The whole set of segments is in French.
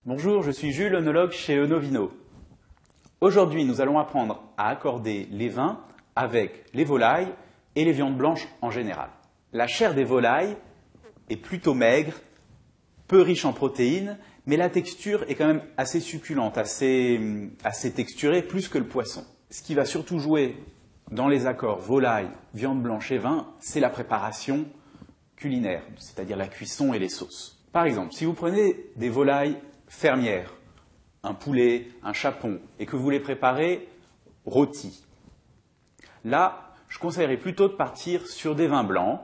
Bonjour, je suis Jules, œnologue chez Œnovino. Aujourd'hui, nous allons apprendre à accorder les vins avec les volailles et les viandes blanches en général. La chair des volailles est plutôt maigre, peu riche en protéines, mais la texture est quand même assez succulente, assez texturée, plus que le poisson. Ce qui va surtout jouer dans les accords volaille, viande blanche et vin, c'est la préparation culinaire, c'est-à-dire la cuisson et les sauces. Par exemple, si vous prenez des volailles fermières, un poulet, un chapon, et que vous les préparez rôtis, là, je conseillerais plutôt de partir sur des vins blancs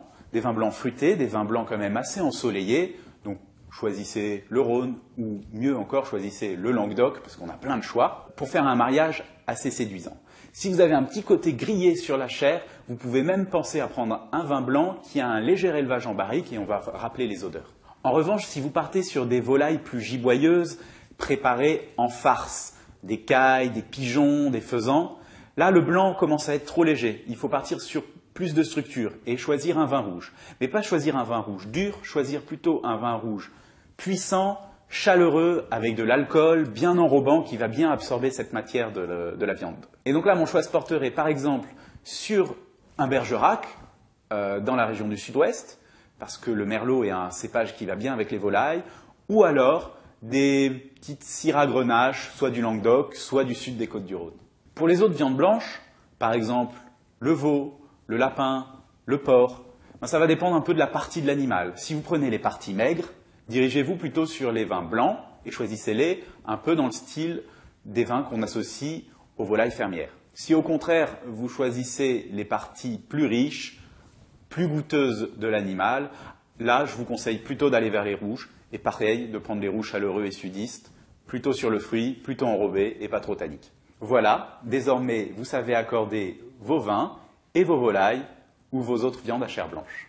fruités, des vins blancs quand même assez ensoleillés. Donc, choisissez le Rhône, ou mieux encore, choisissez le Languedoc, parce qu'on a plein de choix, pour faire un mariage assez séduisant. Si vous avez un petit côté grillé sur la chair, vous pouvez même penser à prendre un vin blanc qui a un léger élevage en barrique, et on va rappeler les odeurs. En revanche, si vous partez sur des volailles plus giboyeuses, préparées en farce, des cailles, des pigeons, des faisans, là, le blanc commence à être trop léger. Il faut partir sur plus de structure et choisir un vin rouge. Mais pas choisir un vin rouge dur, choisir plutôt un vin rouge puissant, chaleureux, avec de l'alcool, bien enrobant, qui va bien absorber cette matière de la viande. Et donc là, mon choix se porterait par exemple sur un bergerac, dans la région du sud-ouest, parce que le merlot est un cépage qui va bien avec les volailles, ou alors des petites syrahs grenaches, soit du Languedoc, soit du sud des Côtes-du-Rhône. Pour les autres viandes blanches, par exemple le veau, le lapin, le porc, ça va dépendre un peu de la partie de l'animal. Si vous prenez les parties maigres, dirigez-vous plutôt sur les vins blancs et choisissez-les un peu dans le style des vins qu'on associe aux volailles fermières. Si au contraire vous choisissez les parties plus riches, plus goûteuses de l'animal, là je vous conseille plutôt d'aller vers les rouges et pareil de prendre les rouges chaleureux et sudistes, plutôt sur le fruit, plutôt enrobés et pas trop tanniques. Voilà, désormais vous savez accorder vos vins et vos volailles ou vos autres viandes à chair blanche.